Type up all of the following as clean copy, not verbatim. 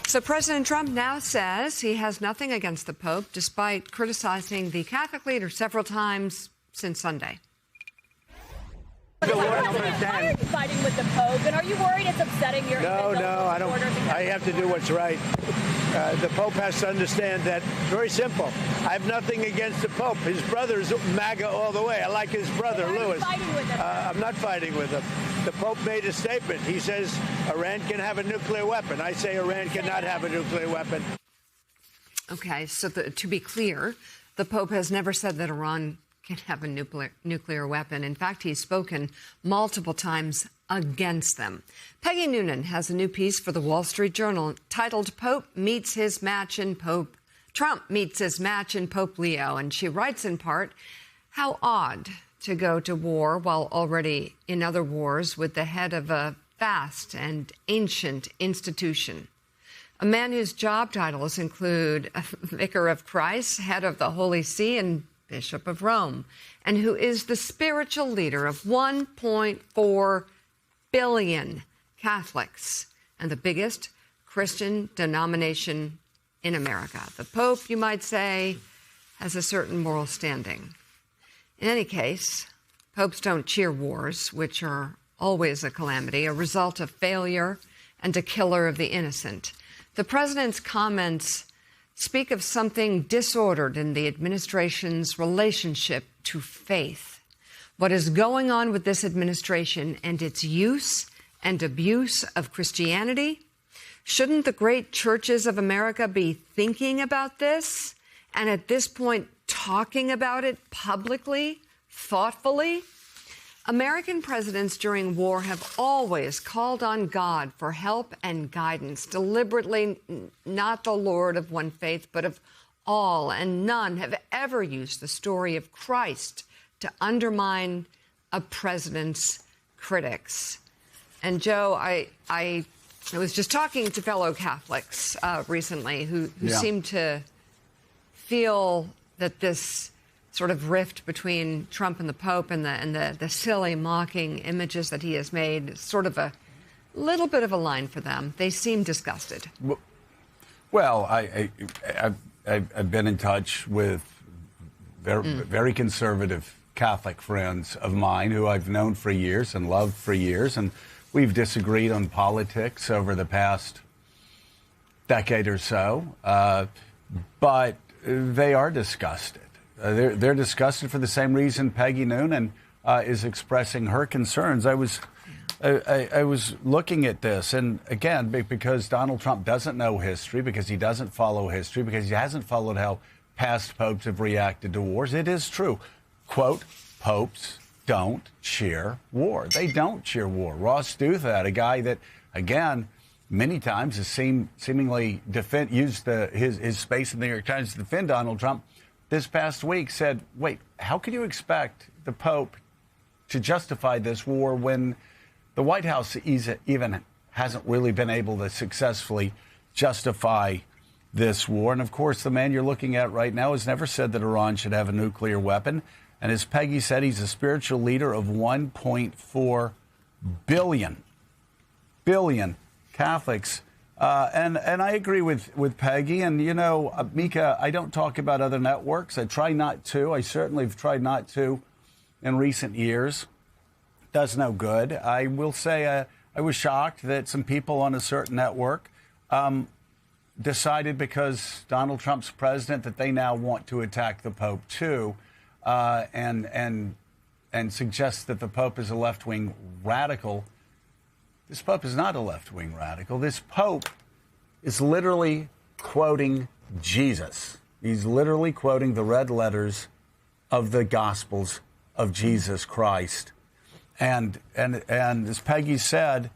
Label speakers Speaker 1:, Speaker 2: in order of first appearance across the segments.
Speaker 1: So President Trump now says he has nothing against the Pope, despite criticizing the Catholic leader several times since Sunday.
Speaker 2: Why are you fighting with the Pope? And are you worried it's upsetting your
Speaker 3: No, I don't. I have to do what's right. The Pope has to understand that. Very simple. I have nothing against the Pope. His brother's MAGA all the way. I like his brother, Louis. I'm not fighting with him. The Pope made a statement. He says Iran can have a nuclear weapon. I say Iran cannot have a nuclear weapon.
Speaker 1: Okay, so to be clear, the Pope has never said that Iran can have a nuclear weapon. In fact, he's spoken multiple times against them. Peggy Noonan has a new piece for the Wall Street Journal titled Trump meets his match in Pope Leo. And she writes in part, how odd to go to war while already in other wars with the head of a vast and ancient institution. A man whose job titles include Vicar of Christ, head of the Holy See, and Bishop of Rome, and who is the spiritual leader of 1.4 billion Catholics and the biggest Christian denomination in America. The Pope, you might say, has a certain moral standing. In any case, popes don't cheer wars, which are always a calamity, a result of failure and a killer of the innocent. The president's comments speak of something disordered in the administration's relationship to faith. What is going on with this administration and its use and abuse of Christianity? Shouldn't the great churches of America be thinking about this and at this point talking about it publicly, thoughtfully? American presidents during war have always called on God for help and guidance, deliberately not the Lord of one faith, but of all, and none have ever used the story of Christ to undermine a president's critics. And Joe, I was just talking to fellow Catholics recently who seem to feel that this sort of rift between Trump and the Pope and the silly, mocking images that he has made, sort of a little bit of a line for them. They seem disgusted.
Speaker 4: Well, I've been in touch with very conservative Catholic friends of mine who I've known for years and loved for years, and we've disagreed on politics over the past decade or so, but they are disgusted. They're disgusted for the same reason Peggy Noonan is expressing her concerns. I was looking at this, and again, because Donald Trump doesn't know history, because he doesn't follow history, because he hasn't followed how past popes have reacted to wars, it is true. Quote, popes don't cheer war. They don't cheer war. Ross Douthat, a guy that, again, many times has seemingly used his space in the New York Times to defend Donald Trump, this past week said, wait, how can you expect the Pope to justify this war when the White House even hasn't really been able to successfully justify this war? And, of course, the man you're looking at right now has never said that Iran should have a nuclear weapon. And as Peggy said, he's a spiritual leader of 1.4 billion Catholics. And I agree with Peggy. And, you know, Mika, I don't talk about other networks. I try not to. I certainly have tried not to in recent years. Does no good. I will say I was shocked that some people on a certain network decided, because Donald Trump's president, that they now want to attack the Pope, too, and suggest that the Pope is a left-wing radical. This Pope is not a left-wing radical. This Pope is literally quoting Jesus. He's literally quoting the red letters of the Gospels of Jesus Christ. And as Peggy said,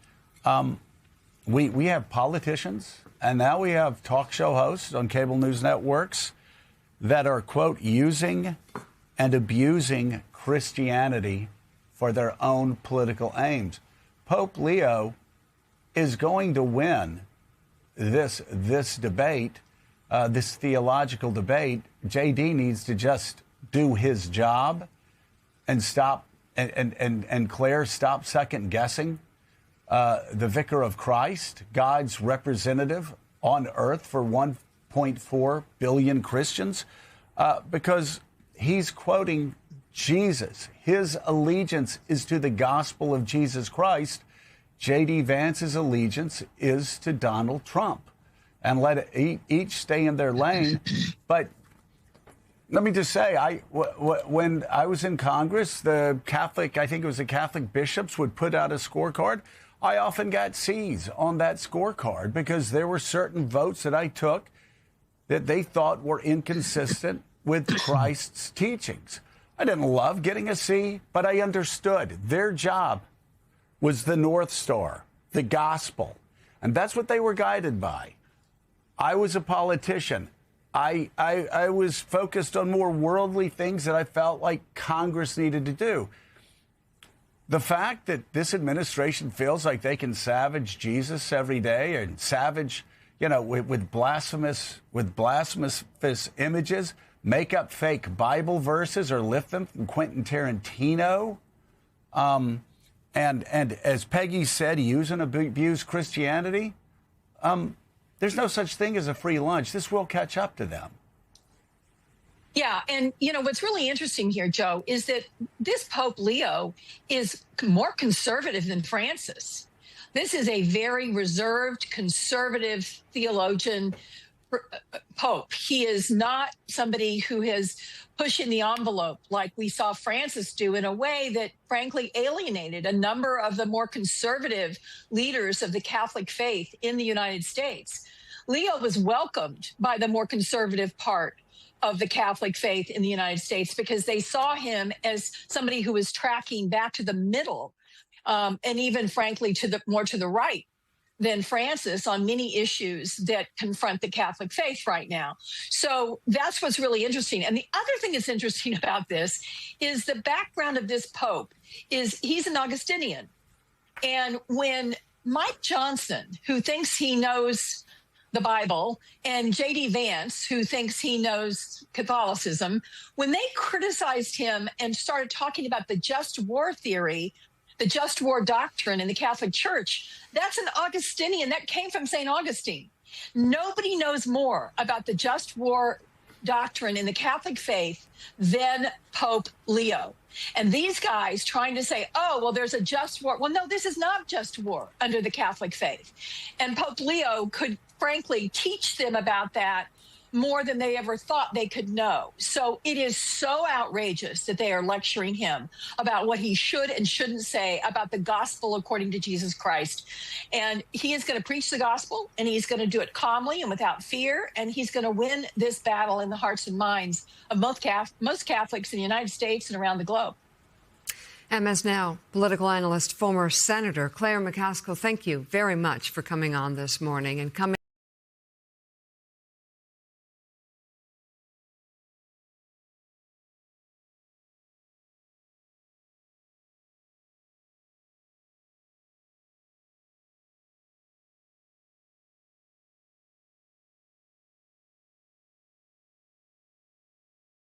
Speaker 4: we have politicians, and now we have talk show hosts on cable news networks that are, quote, using and abusing Christianity for their own political aims. Pope Leo is going to win this debate, this theological debate. JD needs to just do his job and stop, and Claire, stop second guessing the Vicar of Christ, God's representative on earth for 1.4 billion Christians? Because he's quoting Jesus. His allegiance is to the gospel of Jesus Christ. J.D. Vance's allegiance is to Donald Trump. And let each stay in their lane. But let me just say, when I was in Congress, the Catholic, I think it was the Catholic bishops would put out a scorecard. I often got C's on that scorecard because there were certain votes that I took that they thought were inconsistent with Christ's teachings. I didn't love getting a C, but I understood their job was the North Star, the gospel. And that's what they were guided by. I was a politician. I was focused on more worldly things that I felt like Congress needed to do. The fact that this administration feels like they can savage Jesus every day and savage, with blasphemous images, make up fake Bible verses or lift them from Quentin Tarantino, and as Peggy said, use and abuse Christianity. There's no such thing as a free lunch. This will catch up to them.
Speaker 5: Yeah. And, what's really interesting here, Joe, is that this Pope Leo is more conservative than Francis. This is a very reserved, conservative theologian Pope. He is not somebody who is pushing the envelope like we saw Francis do in a way that, frankly, alienated a number of the more conservative leaders of the Catholic faith in the United States. Leo was welcomed by the more conservative part of the Catholic faith in the United States because they saw him as somebody who was tracking back to the middle, and even, frankly, more to the right than Francis on many issues that confront the Catholic faith right now. So that's what's really interesting. And the other thing that's interesting about this is the background of this Pope is he's an Augustinian. And when Mike Johnson, who thinks he knows the Bible, and J.D. Vance, who thinks he knows Catholicism, when they criticized him and started talking about the just war theory, the just war doctrine in the Catholic Church, that's an Augustinian. That came from St. Augustine. Nobody knows more about the just war doctrine in the Catholic faith than Pope Leo. And these guys trying to say, oh, well, there's a just war. Well, no, this is not just war under the Catholic faith. And Pope Leo could, frankly, teach them about that more than they ever thought they could know. So it is so outrageous that they are lecturing him about what he should and shouldn't say about the gospel according to Jesus Christ. And he is going to preach the gospel, and he's going to do it calmly and without fear, and he's going to win this battle in the hearts and minds of most Catholics in the United States and around the globe.
Speaker 1: MS Now political analyst, former Senator Claire McCaskill, thank you very much for coming on this morning and coming